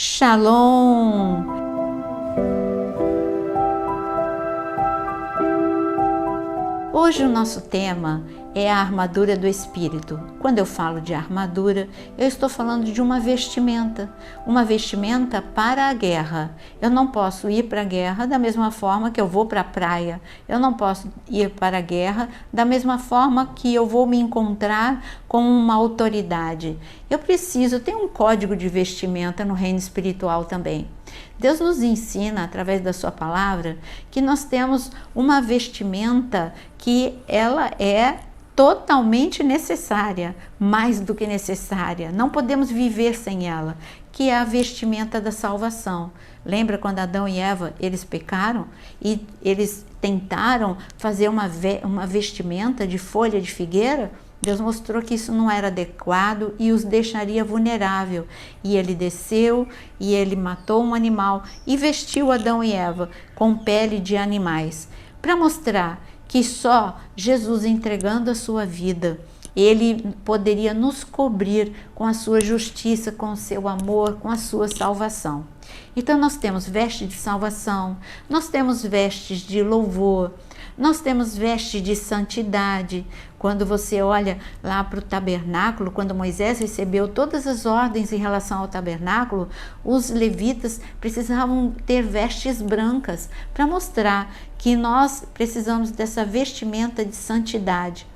Shalom! Hoje o nosso tema é a armadura do Espírito. Quando eu falo de armadura, eu estou falando de uma vestimenta para a guerra. Eu não posso ir para a guerra da mesma forma que eu vou para a praia. Eu não posso ir para a guerra da mesma forma que eu vou me encontrar com uma autoridade. Eu tenho um código de vestimenta no reino espiritual também. Deus nos ensina, através da sua palavra, que nós temos uma vestimenta que ela é totalmente necessária, mais do que necessária. Não podemos viver sem ela, que é a vestimenta da salvação. Lembra quando Adão e Eva, eles pecaram e eles tentaram fazer uma vestimenta de folha de figueira? Deus mostrou que isso não era adequado e os deixaria vulnerável. E ele desceu e ele matou um animal e vestiu Adão e Eva com pele de animais, para mostrar que só Jesus entregando a sua vida, ele poderia nos cobrir com a sua justiça, com o seu amor, com a sua salvação. Então nós temos vestes de salvação, nós temos vestes de louvor, nós temos vestes de santidade. Quando você olha lá para o tabernáculo, quando Moisés recebeu todas as ordens em relação ao tabernáculo, os levitas precisavam ter vestes brancas para mostrar que nós precisamos dessa vestimenta de santidade.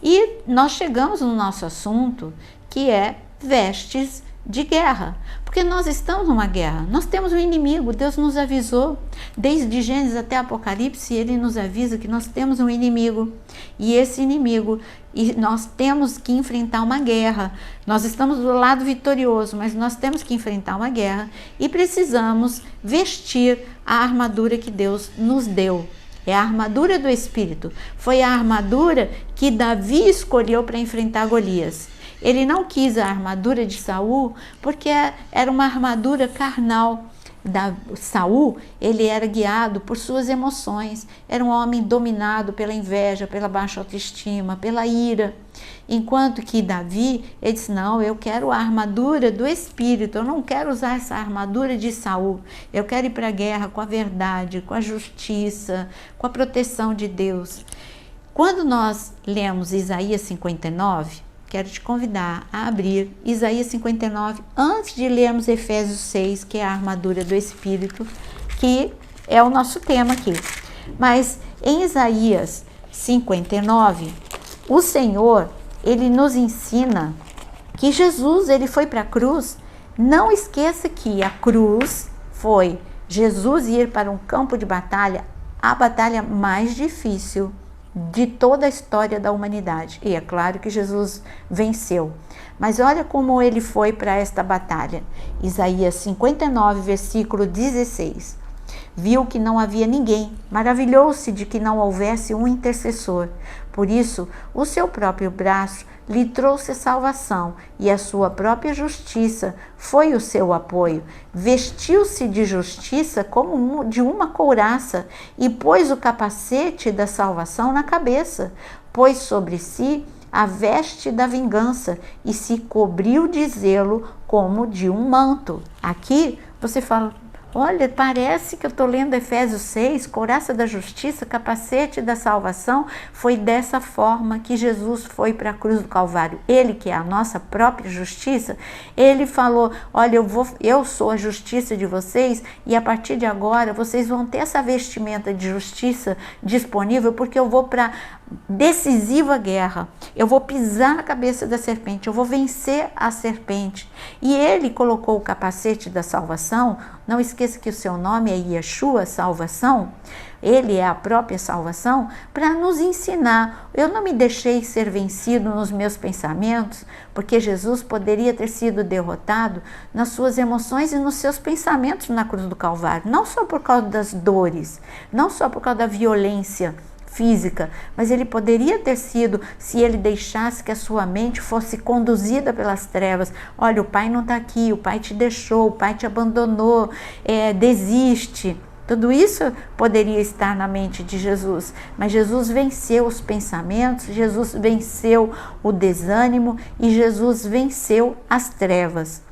E nós chegamos no nosso assunto, que é vestes de guerra, porque nós estamos numa guerra, nós temos um inimigo. Deus nos avisou, desde Gênesis até Apocalipse, ele nos avisa que nós temos um inimigo, e esse inimigo, e nós temos que enfrentar uma guerra. Nós estamos do lado vitorioso, mas nós temos que enfrentar uma guerra e precisamos vestir a armadura que Deus nos deu. É a armadura do Espírito. Foi a armadura que Davi escolheu para enfrentar Golias. Ele não quis a armadura de Saul porque era uma armadura carnal. Saul, ele era guiado por suas emoções. Era um homem dominado pela inveja, pela baixa autoestima, pela ira. Enquanto que Davi, ele disse, não, eu quero a armadura do Espírito, eu não quero usar essa armadura de Saul. Eu quero ir para a guerra com a verdade, com a justiça, com a proteção de Deus. Quando nós lemos Isaías 59, quero te convidar a abrir Isaías 59, antes de lermos Efésios 6, que é a armadura do Espírito, que é o nosso tema aqui. Mas em Isaías 59, o Senhor, ele nos ensina que Jesus, ele foi para a cruz. Não esqueça que a cruz foi Jesus ir para um campo de batalha, a batalha mais difícil de toda a história da humanidade. E é claro que Jesus venceu. Mas olha como ele foi para esta batalha. Isaías 59, versículo 16. Viu que não havia ninguém, maravilhou-se de que não houvesse um intercessor. Por isso, o seu próprio braço lhe trouxe a salvação e a sua própria justiça foi o seu apoio. Vestiu-se de justiça como de uma couraça e pôs o capacete da salvação na cabeça. Pôs sobre si a veste da vingança e se cobriu de zelo como de um manto. Aqui você fala, olha, parece que eu estou lendo Efésios 6, couraça da justiça, capacete da salvação. Foi dessa forma que Jesus foi para a cruz do Calvário. Ele, que é a nossa própria justiça, ele falou, olha, eu sou a justiça de vocês e a partir de agora vocês vão ter essa vestimenta de justiça disponível, porque eu vou para decisiva guerra. Eu vou pisar na cabeça da serpente, eu vou vencer a serpente. E ele colocou o capacete da salvação. Não esqueça que o seu nome é Yeshua, salvação. Ele é a própria salvação, para nos ensinar. Eu não me deixei ser vencido nos meus pensamentos, porque Jesus poderia ter sido derrotado nas suas emoções e nos seus pensamentos na cruz do Calvário. Não só por causa das dores, não só por causa da violência física, mas ele poderia ter sido, se ele deixasse que a sua mente fosse conduzida pelas trevas. Olha, o pai não está aqui, o pai te deixou, o pai te abandonou, desiste. Tudo isso poderia estar na mente de Jesus, mas Jesus venceu os pensamentos, Jesus venceu o desânimo e Jesus venceu as trevas.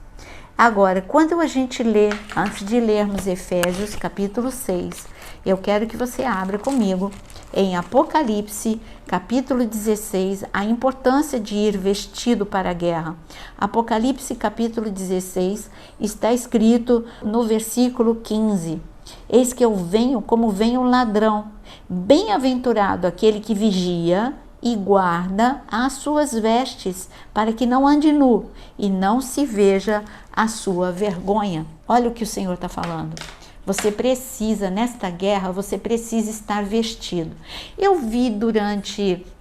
Agora, quando a gente lê, antes de lermos Efésios capítulo 6, eu quero que você abra comigo em Apocalipse capítulo 16, a importância de ir vestido para a guerra. Apocalipse capítulo 16 está escrito no versículo 15: eis que eu venho como vem um ladrão, bem-aventurado aquele que vigia e guarda as suas vestes, para que não ande nu e não se veja a sua vergonha. Olha o que o Senhor está falando. Você precisa, nesta guerra, você precisa estar vestido. Eu vi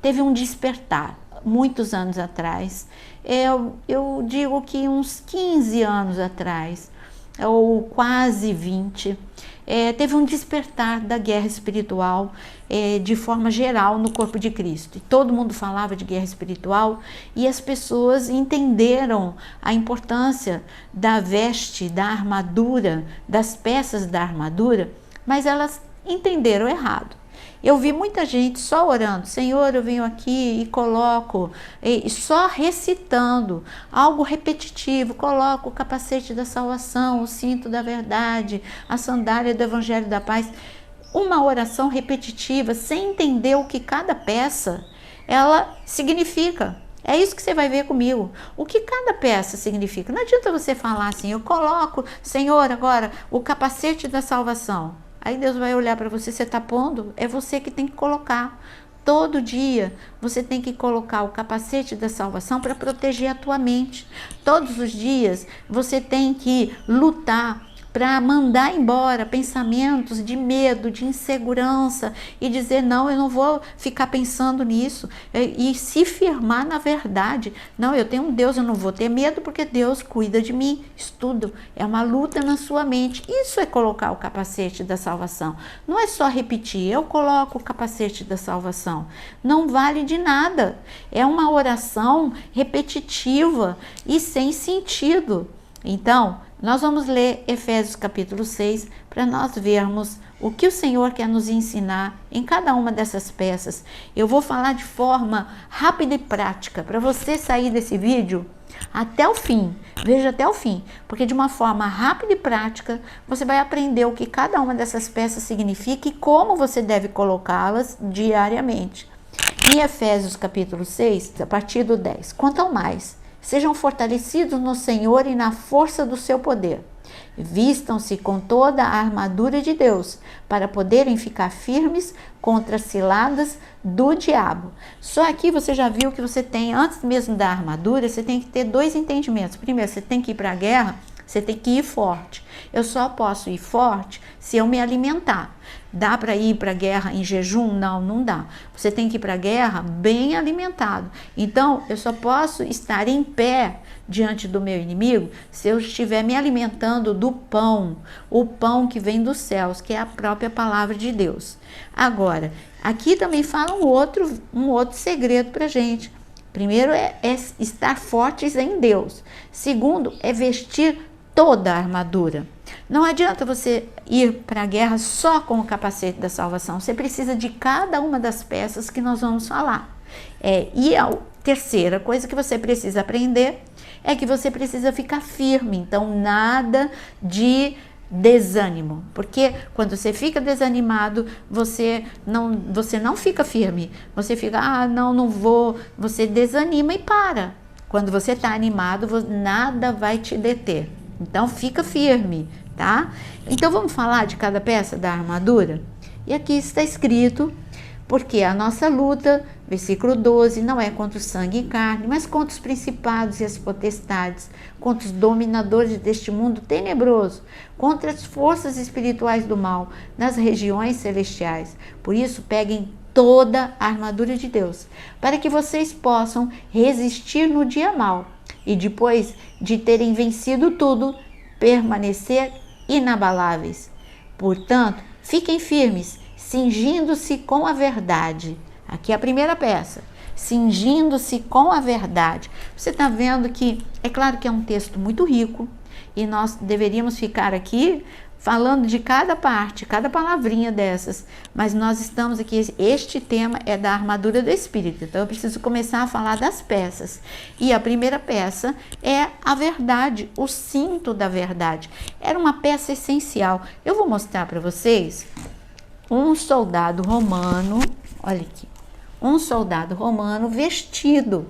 teve um despertar, muitos anos atrás, eu digo que uns 15 anos atrás, ou quase 20, teve um despertar da guerra espiritual de forma geral no corpo de Cristo. E todo mundo falava de guerra espiritual e as pessoas entenderam a importância da veste, da armadura, das peças da armadura, mas elas entenderam errado. Eu vi muita gente só orando, Senhor, eu venho aqui e coloco, e só recitando algo repetitivo, coloco o capacete da salvação, o cinto da verdade, a sandália do evangelho da paz. Uma oração repetitiva, sem entender o que cada peça, ela significa. É isso que você vai ver comigo. O que cada peça significa. Não adianta você falar assim, eu coloco, Senhor, agora, o capacete da salvação. Aí Deus vai olhar para você, você está pondo? É você que tem que colocar. Todo dia você tem que colocar o capacete da salvação para proteger a tua mente. Todos os dias você tem que lutar para mandar embora pensamentos de medo, de insegurança e dizer, não, eu não vou ficar pensando nisso e se firmar na verdade. Não, eu tenho um Deus, eu não vou ter medo porque Deus cuida de mim. Estudo, é uma luta na sua mente. Isso é colocar o capacete da salvação. Não é só repetir, eu coloco o capacete da salvação. Não vale de nada. É uma oração repetitiva e sem sentido. Então, nós vamos ler Efésios capítulo 6 para nós vermos o que o Senhor quer nos ensinar em cada uma dessas peças. Eu vou falar de forma rápida e prática para você sair desse vídeo até o fim. Veja até o fim, porque de uma forma rápida e prática você vai aprender o que cada uma dessas peças significa e como você deve colocá-las diariamente. Em Efésios capítulo 6, a partir do 10, quanto ao mais, sejam fortalecidos no Senhor e na força do seu poder. Vistam-se com toda a armadura de Deus, para poderem ficar firmes contra as ciladas do diabo. Só aqui você já viu que você tem, antes mesmo da armadura, você tem que ter dois entendimentos. Primeiro, você tem que ir para a guerra, você tem que ir forte. Eu só posso ir forte se eu me alimentar. Dá para ir para a guerra em jejum? Não, não dá. Você tem que ir para a guerra bem alimentado. Então, eu só posso estar em pé diante do meu inimigo se eu estiver me alimentando do pão, o pão que vem dos céus, que é a própria palavra de Deus. Agora, aqui também fala um outro segredo para a gente. Primeiro é estar fortes em Deus. Segundo, é vestir toda a armadura. Não adianta você ir para a guerra só com o capacete da salvação. Você precisa de cada uma das peças que nós vamos falar. E a terceira coisa que você precisa aprender é que você precisa ficar firme. Então, nada de desânimo, porque quando você fica desanimado, você não fica firme. Você fica, não vou. Você desanima e para. Quando você está animado, nada vai te deter. Então, fica firme, tá? Então, vamos falar de cada peça da armadura? E aqui está escrito, porque a nossa luta, versículo 12, não é contra o sangue e carne, mas contra os principados e as potestades, contra os dominadores deste mundo tenebroso, contra as forças espirituais do mal nas regiões celestiais. Por isso, peguem toda a armadura de Deus, para que vocês possam resistir no dia mau. E depois de terem vencido tudo, permanecer inabaláveis. Portanto, fiquem firmes, cingindo-se com a verdade. Aqui é a primeira peça. Cingindo-se com a verdade. Você está vendo que, é claro que é um texto muito rico, e nós deveríamos ficar aqui falando de cada parte, cada palavrinha dessas, mas nós estamos aqui, este tema é da armadura do Espírito, então eu preciso começar a falar das peças. E a primeira peça é a verdade, o cinto da verdade. Era uma peça essencial. Eu vou mostrar para vocês um soldado romano, olha aqui, um soldado romano vestido.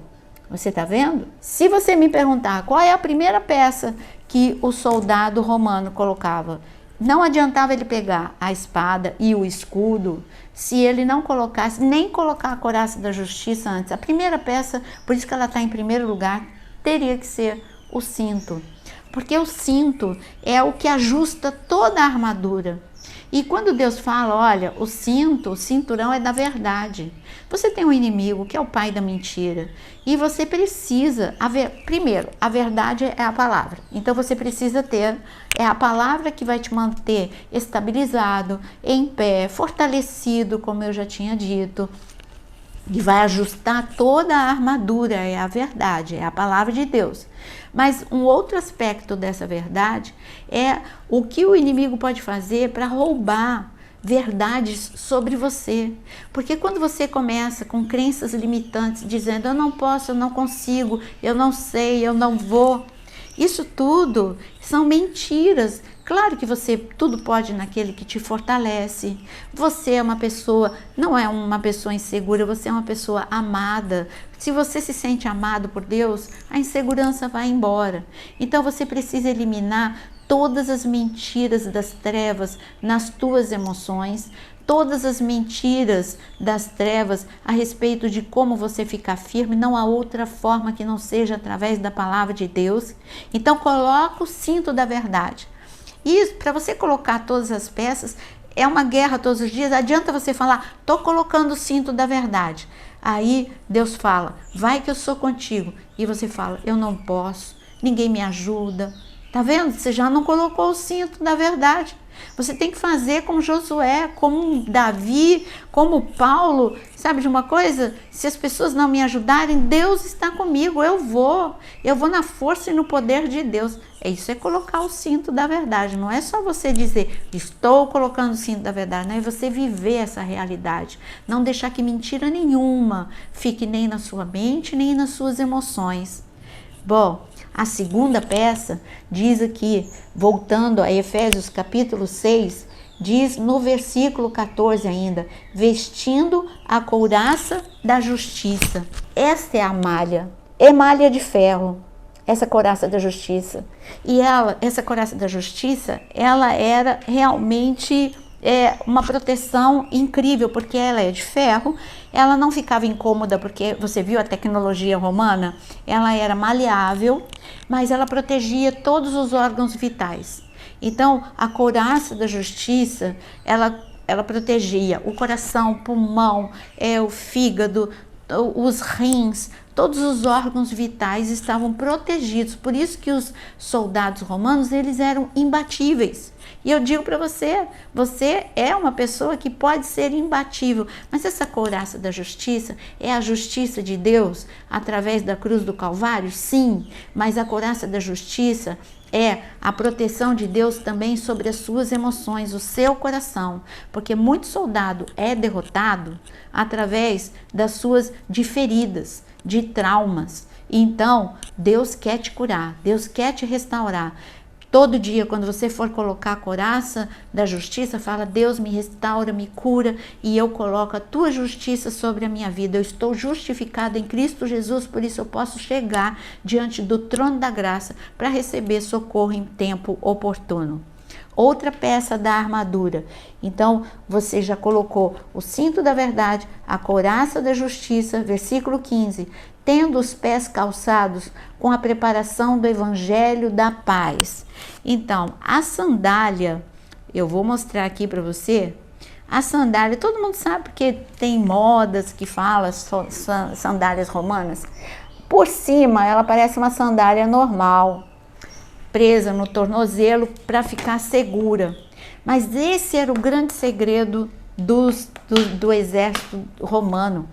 Você tá vendo? Se você me perguntar qual é a primeira peça que o soldado romano colocava, não adiantava ele pegar a espada e o escudo se ele não colocasse, nem colocar a couraça da justiça antes. A primeira peça, por isso que ela está em primeiro lugar, teria que ser o cinto. Porque o cinto é o que ajusta toda a armadura. E quando Deus fala, olha, o cinto, o cinturão é da verdade. Você tem um inimigo que é o pai da mentira. E você precisa, primeiro, a verdade é a palavra. Então você precisa ter, é a palavra que vai te manter estabilizado, em pé, fortalecido, como eu já tinha dito. E vai ajustar toda a armadura, é a verdade, é a palavra de Deus. Mas um outro aspecto dessa verdade é o que o inimigo pode fazer para roubar verdades sobre você. Porque quando você começa com crenças limitantes, dizendo eu não posso, eu não consigo, eu não sei, eu não vou, isso tudo são mentiras. Claro que você tudo pode naquele que te fortalece. Você é uma pessoa, não é uma pessoa insegura, você é uma pessoa amada. Se você se sente amado por Deus, a insegurança vai embora. Então você precisa eliminar todas as mentiras das trevas nas tuas emoções, todas as mentiras das trevas a respeito de como você ficar firme. Não há outra forma que não seja através da palavra de Deus. Então coloca o cinto da verdade. E para você colocar todas as peças, é uma guerra todos os dias. Adianta você falar, estou colocando o cinto da verdade. Aí Deus fala, vai que eu sou contigo. E você fala, eu não posso, ninguém me ajuda. Tá vendo? Você já não colocou o cinto da verdade. Você tem que fazer como Josué, como Davi, como Paulo. Sabe de uma coisa? Se as pessoas não me ajudarem, Deus está comigo. Eu vou na força e no poder de Deus. Isso é colocar o cinto da verdade. Não é só você dizer, estou colocando o cinto da verdade. Não é você viver essa realidade. Não deixar que mentira nenhuma fique nem na sua mente, nem nas suas emoções. Bom, a segunda peça diz aqui, voltando a Efésios capítulo 6, diz no versículo 14 ainda, vestindo a couraça da justiça. Esta é a malha, é malha de ferro, essa couraça da justiça. E essa couraça da justiça, ela era realmente uma proteção incrível, porque ela é de ferro, ela não ficava incômoda, porque você viu a tecnologia romana, ela era maleável, mas ela protegia todos os órgãos vitais. Então, a couraça da justiça, ela protegia o coração, o pulmão, o fígado, os rins, todos os órgãos vitais estavam protegidos. Por isso que os soldados romanos, eles eram imbatíveis. E eu digo para você, você é uma pessoa que pode ser imbatível, mas essa couraça da justiça é a justiça de Deus através da cruz do Calvário? Sim, mas a couraça da justiça é a proteção de Deus também sobre as suas emoções, o seu coração, porque muito soldado é derrotado através das suas feridas, de traumas. Então, Deus quer te curar, Deus quer te restaurar. Todo dia, quando você for colocar a couraça da justiça, fala, Deus me restaura, me cura, e eu coloco a tua justiça sobre a minha vida. Eu estou justificada em Cristo Jesus, por isso eu posso chegar diante do trono da graça para receber socorro em tempo oportuno. Outra peça da armadura. Então, você já colocou o cinto da verdade, a couraça da justiça, versículo 15, tendo os pés calçados com a preparação do evangelho da paz. Então, a sandália, eu vou mostrar aqui para você, a sandália, todo mundo sabe porque tem modas que falam sandálias romanas. Por cima, ela parece uma sandália normal, presa no tornozelo para ficar segura. Mas esse era o grande segredo do exército romano.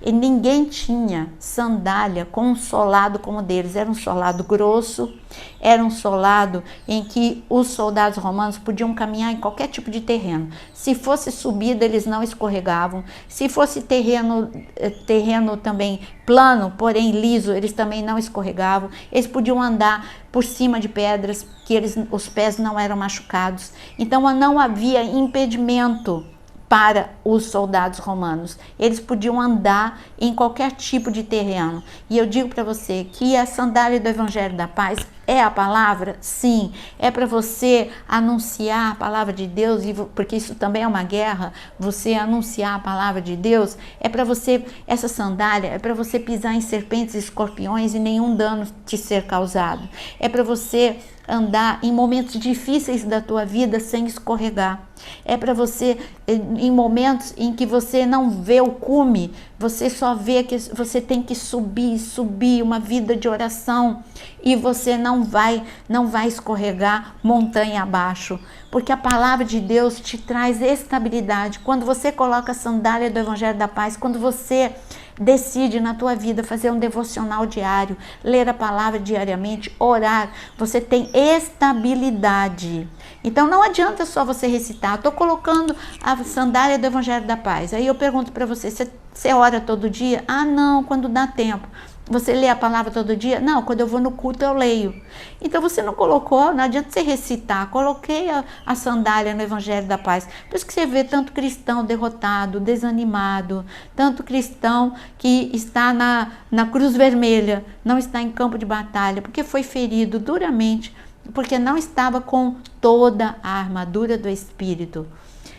E ninguém tinha sandália com um solado como o deles. Era um solado grosso, era um solado em que os soldados romanos podiam caminhar em qualquer tipo de terreno. Se fosse subida, eles não escorregavam. Se fosse terreno também plano, porém liso, eles também não escorregavam. Eles podiam andar por cima de pedras, que os pés não eram machucados. Então não havia impedimento para os soldados romanos. Eles podiam andar em qualquer tipo de terreno. E eu digo para você que a sandália do Evangelho da Paz é a palavra? Sim. É para você anunciar a palavra de Deus, porque isso também é uma guerra, você anunciar a palavra de Deus. É para você, essa sandália é para você pisar em serpentes e escorpiões e nenhum dano te ser causado. É para você andar em momentos difíceis da tua vida sem escorregar. É para você, em momentos em que você não vê o cume, você só vê que você tem que subir uma vida de oração, e você não vai escorregar montanha abaixo, porque a palavra de Deus te traz estabilidade. Quando você coloca a sandália do Evangelho da Paz, quando você decide na tua vida fazer um devocional diário, ler a palavra diariamente, orar, você tem estabilidade. Então não adianta só você recitar, estou colocando a sandália do Evangelho da Paz. Aí eu pergunto para você, você ora todo dia? Ah, não, quando dá tempo. Você lê a palavra todo dia? Não, quando eu vou no culto eu leio. Então você não colocou, não adianta você recitar. Coloquei a sandália no Evangelho da Paz. Por isso que você vê tanto cristão derrotado, desanimado, tanto cristão que está na cruz vermelha, não está em campo de batalha, porque foi ferido duramente, porque não estava com toda a armadura do Espírito.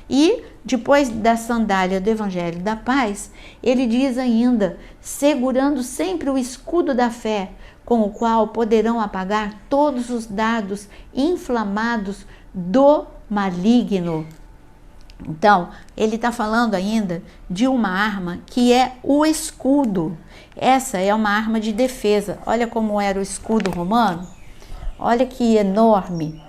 E depois da sandália do Evangelho da Paz, ele diz ainda, segurando sempre o escudo da fé, com o qual poderão apagar todos os dardos inflamados do maligno. Então, ele está falando ainda de uma arma que é o escudo. Essa é uma arma de defesa. Olha como era o escudo romano. Olha que enorme.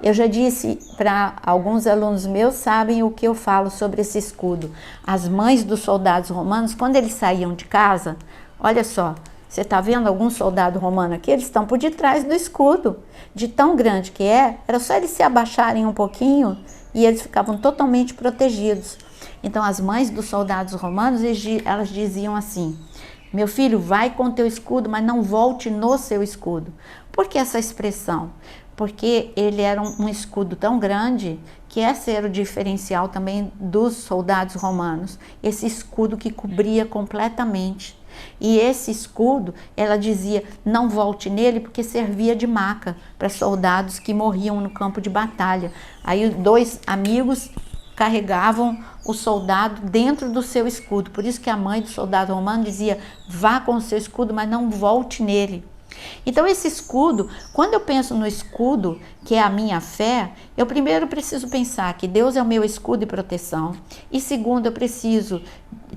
Eu já disse para alguns alunos meus, sabem o que eu falo sobre esse escudo. As mães dos soldados romanos, quando eles saíam de casa, olha só, você está vendo algum soldado romano aqui? Eles estão por detrás do escudo. De tão grande que era só eles se abaixarem um pouquinho e eles ficavam totalmente protegidos. Então as mães dos soldados romanos, elas diziam assim, meu filho, vai com teu escudo, mas não volte no seu escudo. Por que essa expressão? Porque ele era um escudo tão grande que esse era o diferencial também dos soldados romanos. Esse escudo que cobria completamente. E esse escudo, ela dizia, não volte nele, porque servia de maca para soldados que morriam no campo de batalha. Aí 2 amigos carregavam o soldado dentro do seu escudo. Por isso que a mãe do soldado romano dizia, vá com o seu escudo, mas não volte nele. Então esse escudo, quando eu penso no escudo, que é a minha fé, eu primeiro preciso pensar que Deus é o meu escudo e proteção. E segundo, eu preciso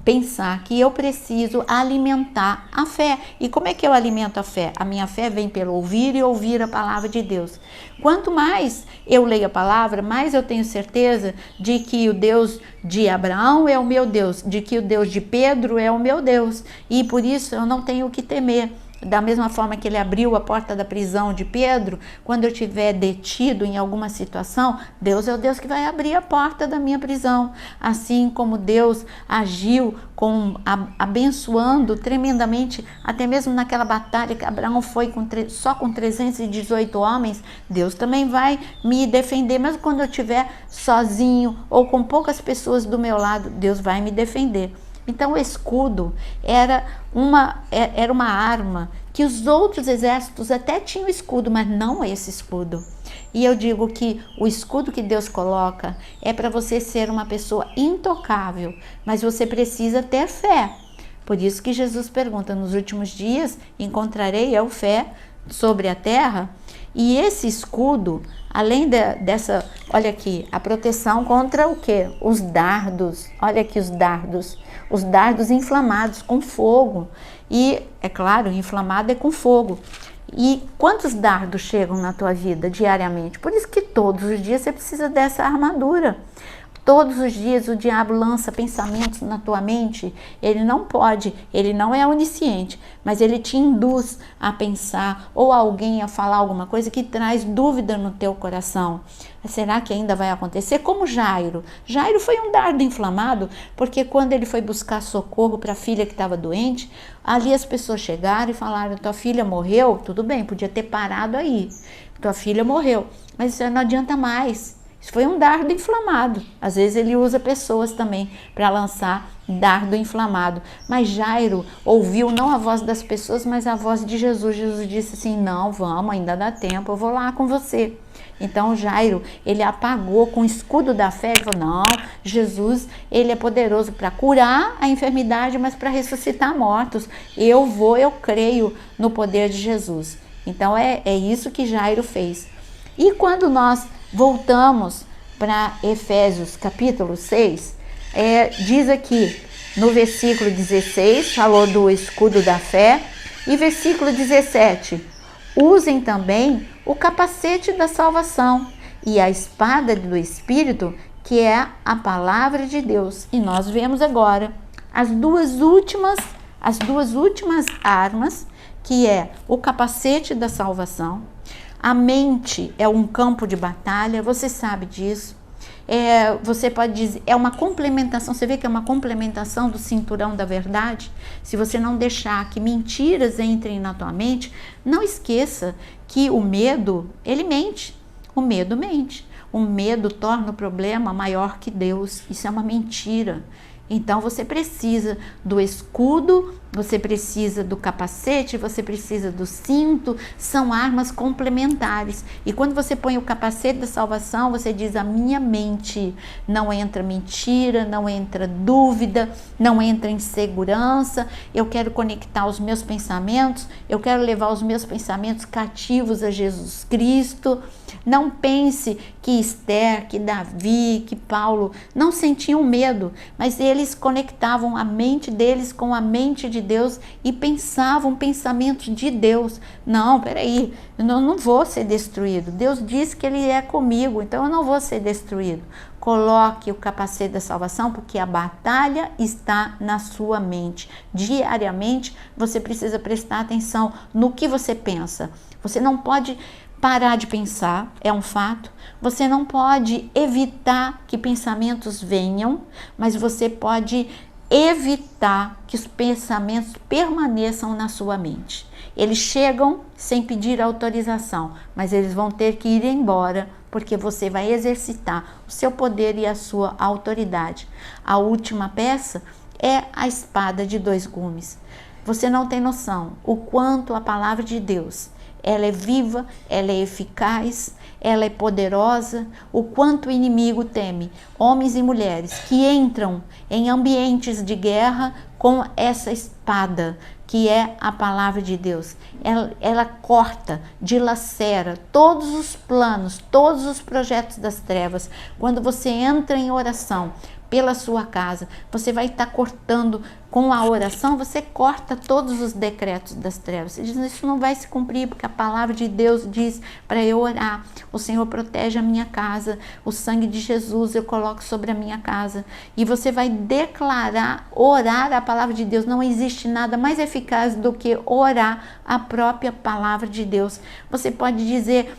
pensar que eu preciso alimentar a fé. E como é que eu alimento a fé? A minha fé vem pelo ouvir e ouvir a palavra de Deus. Quanto mais eu leio a palavra, mais eu tenho certeza de que o Deus de Abraão é o meu Deus, de que o Deus de Pedro é o meu Deus. E por isso eu não tenho o que temer. Da mesma forma que ele abriu a porta da prisão de Pedro, quando eu estiver detido em alguma situação, Deus é o Deus que vai abrir a porta da minha prisão. Assim como Deus agiu abençoando tremendamente, até mesmo naquela batalha que Abraão foi só com 318 homens, Deus também vai me defender, mesmo quando eu estiver sozinho ou com poucas pessoas do meu lado, Deus vai me defender. Então o escudo era uma arma que os outros exércitos até tinham escudo, mas não esse escudo. E eu digo que o escudo que Deus coloca é para você ser uma pessoa intocável, mas você precisa ter fé. Por isso que Jesus pergunta, nos últimos dias encontrarei eu fé sobre a terra? E esse escudo, além dessa, olha aqui, a proteção contra o quê? Os dardos, olha aqui os dardos inflamados com fogo. E, é claro, inflamado é com fogo. E quantos dardos chegam na tua vida diariamente? Por isso que todos os dias você precisa dessa armadura. Todos os dias o diabo lança pensamentos na tua mente. Ele não pode, ele não é onisciente, mas ele te induz a pensar ou alguém a falar alguma coisa que traz dúvida no teu coração. Será que ainda vai acontecer? Como Jairo. Jairo foi um dardo inflamado, porque quando ele foi buscar socorro para a filha que estava doente, ali as pessoas chegaram e falaram: tua filha morreu? Tudo bem, podia ter parado aí. Tua filha morreu, mas isso não adianta mais. Isso foi um dardo inflamado. Às vezes ele usa pessoas também para lançar dardo inflamado. Mas Jairo ouviu não a voz das pessoas, mas a voz de Jesus. Jesus disse assim: não, vamos, ainda dá tempo, eu vou lá com você. Então Jairo, ele apagou com o escudo da fé, ele falou: não, Jesus, ele é poderoso para curar a enfermidade, mas para ressuscitar mortos. Eu creio no poder de Jesus. Então é isso que Jairo fez. E quando nós voltamos para Efésios capítulo 6, diz aqui no versículo 16, falou do escudo da fé, e versículo 17, usem também o capacete da salvação e a espada do Espírito, que é a palavra de Deus. E nós vemos agora as duas últimas armas, que é o capacete da salvação. A mente é um campo de batalha, você sabe disso. Você pode dizer, é uma complementação, você vê que é uma complementação do cinturão da verdade. Se você não deixar que mentiras entrem na tua mente, não esqueça que o medo, ele mente. O medo mente. O medo torna o problema maior que Deus. Isso é uma mentira. Então você precisa do escudo, você precisa do capacete, você precisa do cinto, são armas complementares. E quando você põe o capacete da salvação, você diz: a minha mente não entra mentira, não entra dúvida, não entra insegurança. Eu quero conectar os meus pensamentos, eu quero levar os meus pensamentos cativos a Jesus Cristo. Não pense que Esther, que Davi, que Paulo não sentiam medo, mas eles conectavam a mente deles com a mente de Deus e pensavam pensamentos de Deus. Não, peraí, eu não vou ser destruído. Deus disse que Ele é comigo, então eu não vou ser destruído. Coloque o capacete da salvação, porque a batalha está na sua mente. Diariamente você precisa prestar atenção no que você pensa. Você não pode parar de pensar, é um fato. Você não pode evitar que pensamentos venham, mas você pode evitar que os pensamentos permaneçam na sua mente. Eles chegam sem pedir autorização, mas eles vão ter que ir embora, porque você vai exercitar o seu poder e a sua autoridade. A última peça é a espada de dois gumes. Você não tem noção o quanto a palavra de Deus, ela é viva, ela é eficaz, ela é poderosa, o quanto o inimigo teme homens e mulheres que entram em ambientes de guerra com essa espada, que é a palavra de Deus. Ela corta, dilacera todos os planos, todos os projetos das trevas. Quando você entra em oração pela sua casa, você vai estar cortando com a oração, você corta todos os decretos das trevas. Você diz: isso não vai se cumprir, porque a palavra de Deus diz para eu orar. O Senhor protege a minha casa, o sangue de Jesus eu coloco sobre a minha casa. E você vai declarar, orar a palavra de Deus. Não existe nada mais eficaz do que orar a própria palavra de Deus. Você pode dizer,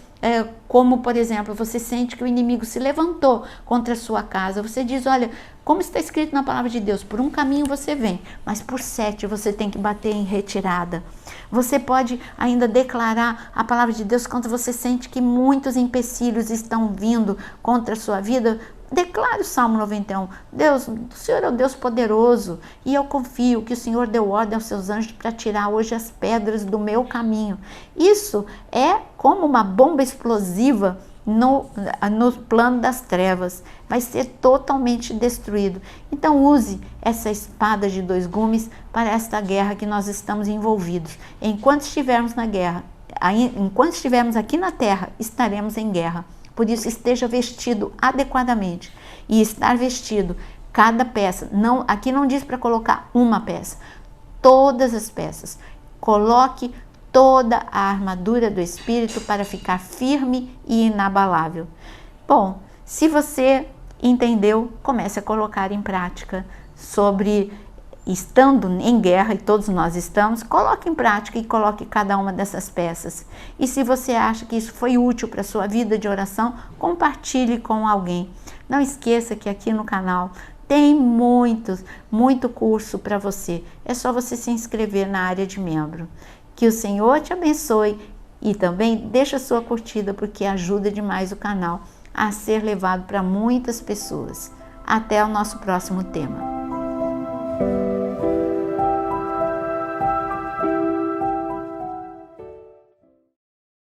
como por exemplo, você sente que o inimigo se levantou contra a sua casa, você diz: olha, como está escrito na palavra de Deus, por um caminho você vem, mas por 7 você tem que bater em retirada. Você pode ainda declarar a palavra de Deus quando você sente que muitos empecilhos estão vindo contra a sua vida. Declare o Salmo 91. Deus, o Senhor é o Deus poderoso e eu confio que o Senhor deu ordem aos seus anjos para tirar hoje as pedras do meu caminho. Isso é como uma bomba explosiva no plano das trevas. Vai ser totalmente destruído. Então use essa espada de dois gumes para esta guerra que nós estamos envolvidos. Enquanto estivermos na guerra, enquanto estivermos aqui na terra, estaremos em guerra. Por isso, esteja vestido adequadamente. E estar vestido, cada peça, aqui não diz para colocar uma peça, todas as peças. Coloque toda a armadura do Espírito para ficar firme e inabalável. Bom, se você Entendeu? Comece a colocar em prática sobre estando em guerra, e todos nós estamos, coloque em prática e coloque cada uma dessas peças. E se você acha que isso foi útil para a sua vida de oração, compartilhe com alguém. Não esqueça que aqui no canal tem muito curso para você. É só você se inscrever na área de membro. Que o Senhor te abençoe e também deixa a sua curtida, porque ajuda demais o canal a ser levado para muitas pessoas. Até o nosso próximo tema.